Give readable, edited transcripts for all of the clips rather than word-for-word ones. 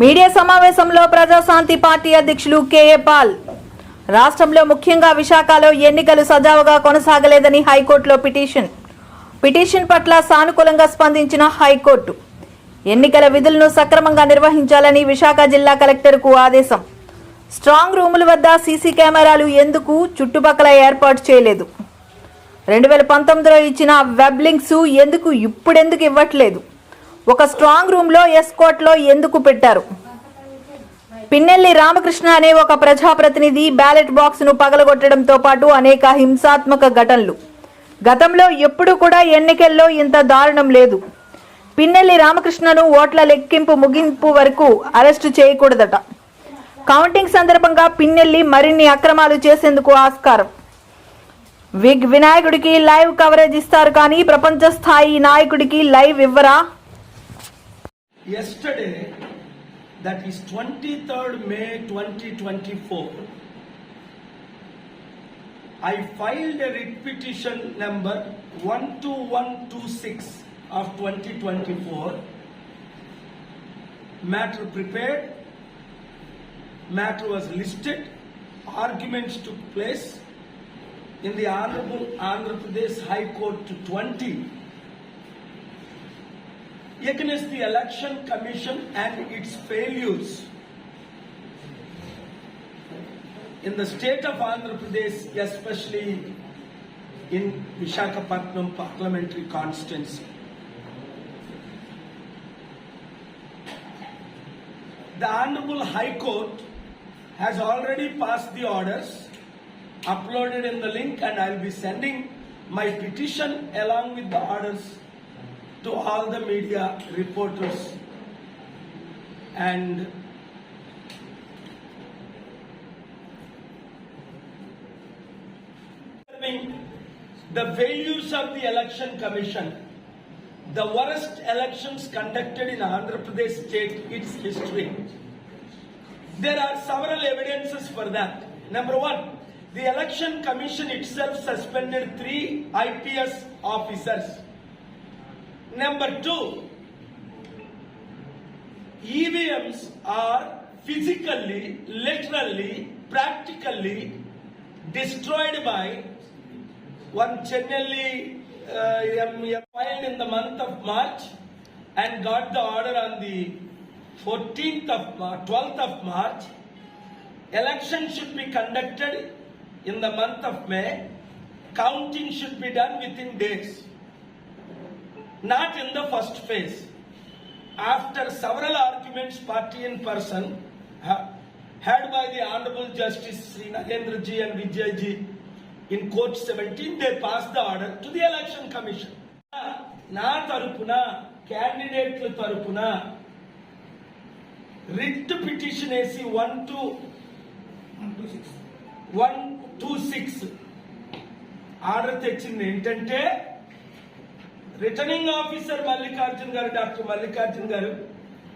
Media సమావేశంలో Praja Shanti party అధ్యక్షులు KA Paul రాష్ట్రంలో ముఖ్యంగా విశాఖలో ఎన్నికలు సజావుగా కొనసాగలేదని హైకోర్టులో పిటిషన్ పట్ల సానుకూలంగా స్పందించిన హైకోర్టు ఎన్నికల విధులను సక్రమంగా నిర్వహించాలని విశాఖ జిల్లా కలెక్టర్కు ఆదేశం. స్ట్రాంగ్ రూముల వద్ద సీసీ కెమెరాలు ఎందుకు చుట్టుపక్కల ఏర్పాటు చేయలేదు? 2019లో ఇచ్చిన వెబ్ లింక్స్ ఇప్పుడెందుకు ఇవ్వట్లేదు? ఒక స్ట్రాంగ్ రూమ్లో ఎస్కోట్లో ఎందుకు పెట్టారు? పిన్నెల్లి రామకృష్ణ అనే ఒక ప్రజాప్రతినిధి బ్యాలెట్ బాక్స్ను పగలగొట్టడంతో పాటు అనేక హింసాత్మక ఘటనలు. గతంలో ఎప్పుడు కూడా ఎన్నికల్లో ఇంత దారుణం లేదు. పిన్నెల్లి రామకృష్ణను ఓట్ల లెక్కింపు ముగింపు వరకు అరెస్టు చేయకూడదట. కౌంటింగ్ సందర్భంగా పిన్నెల్లి మరిన్ని అక్రమాలు చేసేందుకు ఆస్కారం. వినాయకుడికి లైవ్ కవరేజ్ ఇస్తారు కానీ ప్రపంచ స్థాయి నాయకుడికి లైవ్ ఇవ్వరా? Yesterday, that is 23rd May 2024, I filed a writ petition number 12126 of 2024. Matter prepared, matter was listed, arguments took place in the Honorable Andhra Pradesh High Court 20 against the Election Commission and its failures in the state of Andhra Pradesh, especially in Visakhapatnam parliamentary constituency. The Honorable High Court has already passed the orders, uploaded in the link, and I will be sending my petition along with the orders to all the media reporters and the failures of the Election Commission, the worst elections conducted in Andhra Pradesh state, its history. There are several evidences for that. Number one, the Election Commission itself suspended 3 IPS officers. Number two, EVMs are physically, literally, practically destroyed by one Chennelli filed in the month of March and got the order on the 12th of March. Election should be conducted in the month of May. Counting should be done within days. Not in the first phase. After several arguments, party in person, had by the Honorable Justice Sri Nagendra Ji and Vijay Ji in Court 17, they passed the order to the Election Commission. Na tarupuna, candidate tarupuna, writ petition AC 126 order తెచ్చింది ఏంటంటే, returning officer Mallikarjun గారు, doctor Mallikarjun గారు,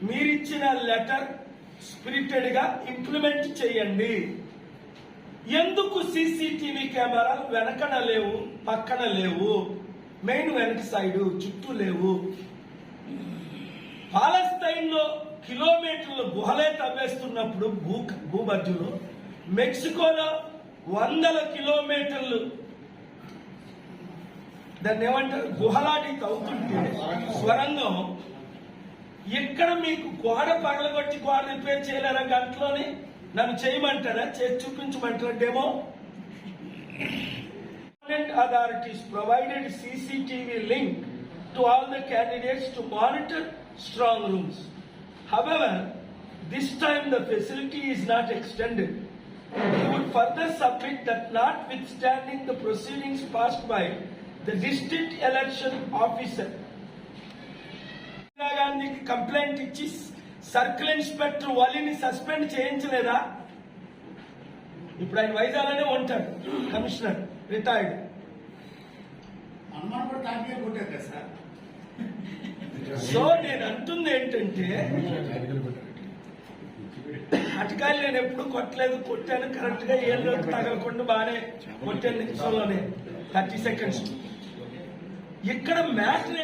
మీరిచ్చిన letter spirited గా implement చేయండి. ఎందుకు CCTV కెమెరాలు వెనకన లేవు, పక్కన లేవు, మెయిన్ వెనక సైడు చుట్టూ లేవు? పాలస్తైన్ లో కిలోమీటర్లు గుహలే తవ్వేస్తున్నప్పుడు భూమధ్యలో, మెక్సికోలో 100 కిలోమీటర్లు దాన్ని ఏమంటారు గుహలాటి తవ్వుతుంటే స్వరంగం, ఇక్కడ మీకు గోడ పగలగొట్టి గోడ రిపేర్ చేయలేరా? గంటలోని నన్ను చేయమంటారా? చేసి చూపించమంటారా? Demo. Authorities provided CCTV link to all the candidates to monitor strong rooms. However, this time the facility is not extended. We would further submit that notwithstanding the proceedings passed by the district election officer, గాంధీకి complaint ఇచ్చి circle inspector వాళ్ళని suspend చేయించలేదా? ఇప్పుడు ఆయన వైజాగ్లోనే ఉంటాడు, commissioner, retired. So నేను అంటుంది ఏంటంటే, అటకాయలు నేను ఎప్పుడు కొట్టలేదు, కొట్టాను కరెక్ట్ గా ఏళ్ళలోకి తగలకుండా బాగానే కొట్టాను నిమిషంలోనే, 30 seconds. ఇక్కడ మ్యాటర్